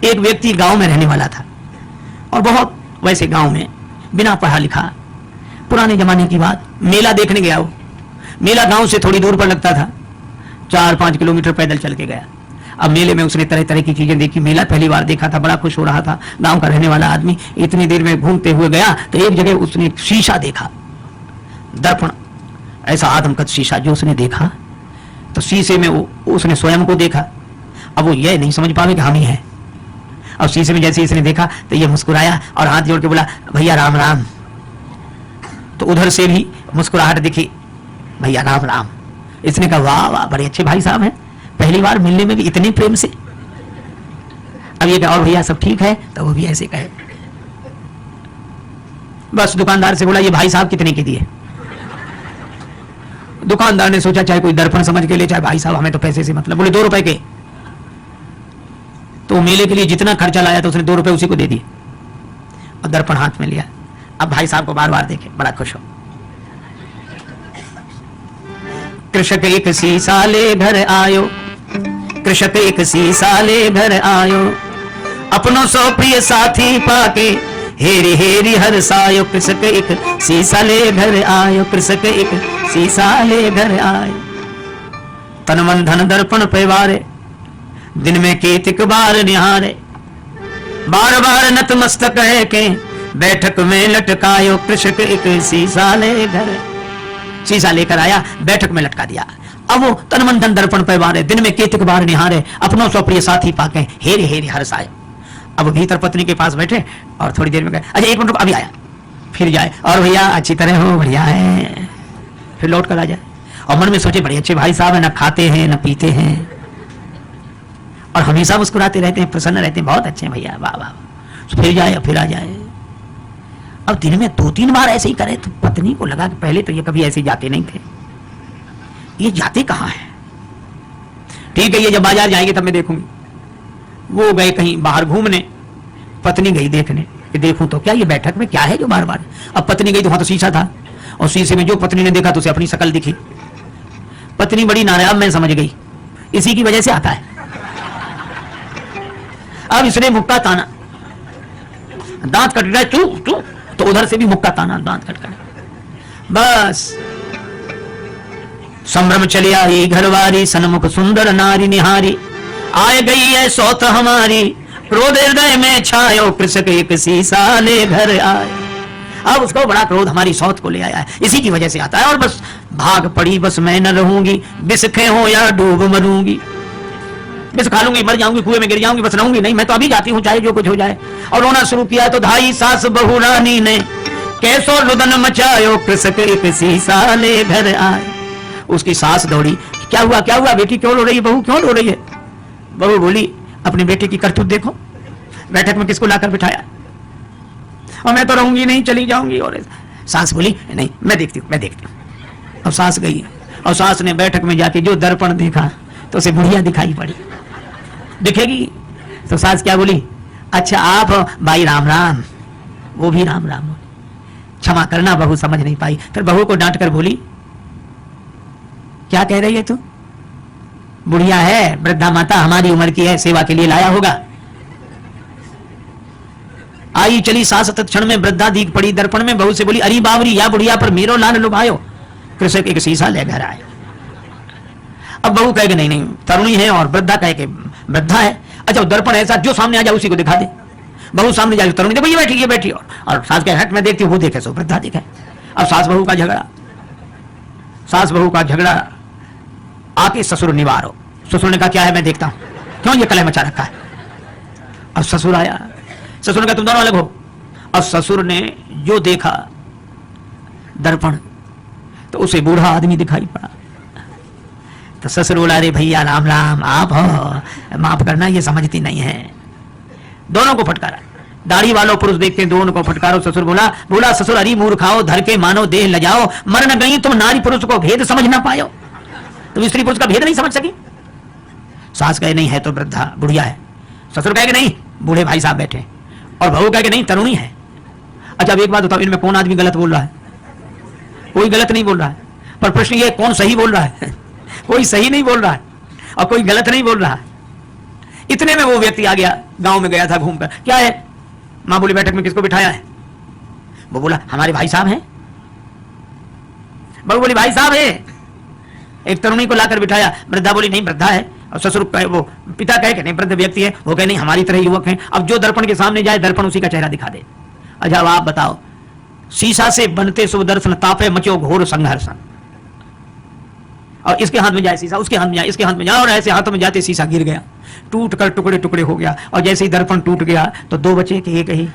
एक व्यक्ति गांव में रहने वाला था और बहुत वैसे गांव में बिना पढ़ा लिखा, पुराने जमाने की बात, मेला देखने गया। वो मेला गांव से थोड़ी दूर पर लगता था, 4-5 किलोमीटर पैदल चल के गया। अब मेले में उसने तरह तरह की चीजें देखी, मेला पहली बार देखा था, बड़ा खुश हो रहा था। गांव का रहने वाला आदमी इतनी देर में घूमते हुए गया तो एक जगह उसने शीशा देखा, दर्पण, ऐसा आदमकद शीशा जो उसने देखा। तो शीशे में उसने स्वयं को देखा। अब वो ये नहीं समझ पावे कि हम ही हैं। अब शीशे में जैसे इसने देखा तो ये मुस्कुराया और हाथ जोड़ के बोला, भैया राम राम। तो उधर से भी मुस्कुराहट दिखी, भैया राम राम। इसने कहा, वाह वाह, बड़े अच्छे भाई साहब हैं, पहली बार मिलने में भी इतने प्रेम से। अब ये कहा, और भैया सब ठीक है? तो वो भी ऐसे कहे। बस दुकानदार से बोला, ये भाई साहब कितने के दिए? दुकानदार ने सोचा चाहे कोई दर्पण समझ के ले, चाहे भाई साहब हमें तो पैसे से मतलब। बोले 2 रुपए के। तो मेले के लिए जितना खर्चा लाया था उसने 2 रुपए उसी को दे दिए और दर्पण हाथ में लिया। अब भाई साहब को बार बार देखे, बड़ा खुश हो। कृषक एक शीशा ले घर आयो, कृषक एक शीशा ले घर आयो, अपनों सो प्रिय साथी पाके हेरी हेरी हर्षायो। कृषक एक शीशा ले घर आयो, कृषक एक शीशा ले घर आयो। तन मन धन दर्पण पैवारे, दिन में केतिक बार निहारे, बार बार नतमस्तक है के बैठक में लटकायो। कृषक एक शीशा ले घर, शीशा लेकर आया, बैठक में लटका दिया। अब वो तन मन धन दर्पण पैवारे, दिन में केतिक बार निहारे, अपनों सो प्रिय साथी पाके हेरी हेरी हर्षायो। अब भीतर पत्नी के पास बैठे और थोड़ी देर में गए, अच्छा 1 मिनट अभी आया, फिर जाए, और भैया अच्छी तरह हो, बढ़िया है, फिर लौट कर आ जाए। और मन में सोचे, बड़े अच्छे भाई साहब है, न खाते हैं न पीते हैं और हमेशा मुस्कुराते रहते हैं, प्रसन्न रहते हैं, बहुत अच्छे हैं भैया, वाह वाह। फिर जाए, फिर आ जाए। अब दिन में 2-3 बार ऐसे ही करे तो पत्नी को लगा कि पहले तो ये कभी ऐसे जाते नहीं थे, ये जाते कहाँ हैं? ठीक है, ये जब बाजार जाएंगे तब मैं देखूंगी। वो गए कहीं बाहर घूमने, पत्नी गई देखने कि देखूं तो क्या ये बैठक में क्या है जो बार बार। अब पत्नी गई तो वहां तो शीशा था और शीशे में जो पत्नी ने देखा तो उसे अपनी शक्ल दिखी। पत्नी बड़ी नाराज, मैं समझ गई इसी की वजह से आता है। अब इसने मुक्का ताना, दांत कट रहा है, चू चू, तो उधर से भी मुक्का ताना, दांत कट कर। बस संभ्रम चली आई घरवारी, सन्मुख सुंदर नारी निहारी, आए गई है सौत हमारी, क्रोध हृदय में छायो। कृषक एक शीशा ले घर आए। अब उसको बड़ा क्रोध हमारी सौत को ले आया है, इसी की वजह से आता है। और बस भाग पड़ी, बस मैं न रहूंगी, बिसखे हो या डूब मरूंगी, बिस खा लूंगी, मर जाऊंगी, कुएं में गिर जाऊंगी, बस रहूंगी नहीं, मैं तो अभी जाती हूँ चाहे जो कुछ हो जाए। और रोना शुरू किया तो धाई सास बहू रानी ने कैसो रुदन मचायो। कृषक एक शीशा ले घर आए। उसकी सास दौड़ी, क्या हुआ क्या हुआ बेटी, क्यों रो रही है, बहू क्यों रो रही है? बहू बोली, अपने बेटे की करतूत देखो, बैठक में किसको लाकर बिठाया, और मैं तो रहूंगी नहीं, चली जाऊंगी। और सास बोली, नहीं मैं देखती हूँ, मैं देखती हूँ। अब सास गई और सास ने बैठक में जाके जो दर्पण देखा तो उसे बुढ़िया दिखाई पड़ी। दिखेगी तो सास क्या बोली, अच्छा आप भाई राम राम। वो भी राम राम। क्षमा करना, बहू समझ नहीं पाई। फिर बहू को डांट कर बोली, क्या कह रही है तू? बुढ़िया है, वृद्धा माता, हमारी उम्र की है, सेवा के लिए लाया होगा। आई चली सास, तत्क्षण में वृद्धा दीख पड़ी दर्पण में। बहू से बोली, अरे बावरी, या बुढ़िया पर मेरो लाल लुभायो। कृषक एक शीशा ले घर आए। अब बहू कहे नहीं नहीं, तरुणी है, और वृद्धा कहे कि वृद्धा है। अच्छा दर्पण ऐसा जो सामने आ जाए उसी को दिखा दे। बहू सामने जाए, तरुणी देखो ये बैठी, ये बैठी, और सास के हट में देखती, वो देखे सो वृद्धा दिखे। अब सास बहू का झगड़ा, सास बहू का झगड़ा, आके ससुर निवारो। ससुर ने कहा, क्या है मैं देखता हूं, क्यों ये कलह मचा रखा है। अब ससुर आया, ससुर ने कहा तुम दोनों अलग हो। और ससुर ने जो देखा दर्पण, तो उसे बूढ़ा आदमी दिखाई पड़ा। तो ससुर बोला, अरे भैया राम राम, आप हो, माफ करना, ये समझती नहीं है। दोनों को फटकारा, दाढ़ी वालों पुरुष देखते हैं, दोनों को फटकारो। ससुर बोला ससुर, अरी मूर्खाओ, धर के मानो देह लजाओ, मर न गई तुम नारी पुरुष को भेद समझ ना पायो। तुम स्त्री पुरुष का भेद नहीं समझ सकी। सास कहे नहीं है तो वृद्धा बुढ़िया है। ससुर कहे नहीं, बूढ़े भाई साहब बैठे। और बहू कहे नहीं, तरुणी है। अच्छा अब एक बात बताओ, इनमें कौन आदमी गलत बोल रहा है? कोई गलत नहीं बोल रहा है, पर प्रश्न ये कौन सही बोल रहा है? कोई सही नहीं बोल रहा है और कोई गलत नहीं बोल रहा है। इतने में वो व्यक्ति आ गया, गांव में गया था घूमकर। क्या है? मां बोली बैठक में किसको बिठाया है? वो बोला हमारे भाई साहब हैं। बहू बोली भाई साहब है। एक तरुणी को लाकर बिठाया। वृद्धा बोली नहीं वृद्धा है, और ससुर कहे, वो पिता कहे कि नहीं वृद्ध व्यक्ति है। वो कहे नहीं हमारी तरह युवक हैं। अब जो दर्पण के सामने जाए दर्पण उसी का चेहरा दिखा दे। अच्छा आप बताओ, शीशा से बनते शुभ दर्शन, तापे मचो घोर संघर्षण। और इसके हाथ में जाए शीशा, उसके हाथ में जाए, इसके हाथ में जाए, और ऐसे हाथों में जाते शीशा गिर गया, टूट कर टुकड़े टुकड़े हो गया। और जैसे ही दर्पण टूट गया तो दो बचे कि एक ही,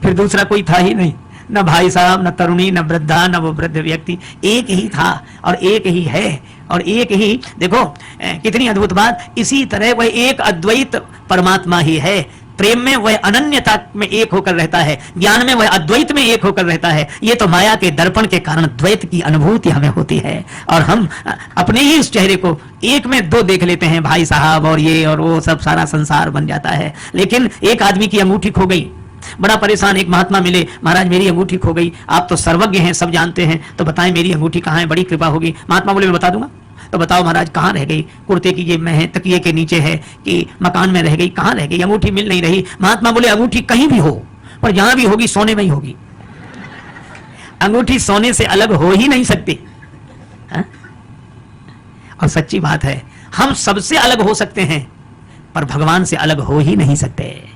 फिर दूसरा कोई था ही नहीं, न भाई साहब, न तरुणी, न वृद्धा, न वो वृद्ध व्यक्ति, एक ही था और एक ही है और एक ही। देखो कितनी अद्भुत बात। इसी तरह वह एक अद्वैत परमात्मा ही है। प्रेम में वह अनन्यता में एक होकर रहता है, ज्ञान में वह अद्वैत में एक होकर रहता है। ये तो माया के दर्पण के कारण द्वैत की अनुभूति हमें होती है, और हम अपने ही उस चेहरे को एक में दो देख लेते हैं, भाई साहब और ये और वो, सब सारा संसार बन जाता है। लेकिन एक आदमी की अंगूठी खो गई, बड़ा परेशान। एक महात्मा मिले, महाराज मेरी अंगूठी खो गई, आप तो सर्वज्ञ हैं, सब जानते हैं, तो बताएं मेरी अंगूठी कहाँ है, बड़ी कृपा होगी। महात्मा बोले मैं बता दूंगा। तो बताओ महाराज कहाँ रह गई? कुर्ते की जेब में है, तकिए के नीचे है, कि मकान में रह गई, कहाँ रह गई? अंगूठी मिल नहीं रही। महात्मा बोले अंगूठी कहीं भी हो, पर जहां भी होगी सोने में ही होगी। अंगूठी सोने से अलग हो ही नहीं सकती। और सच्ची बात है, हम सबसे अलग हो सकते हैं पर भगवान से अलग हो ही नहीं सकते।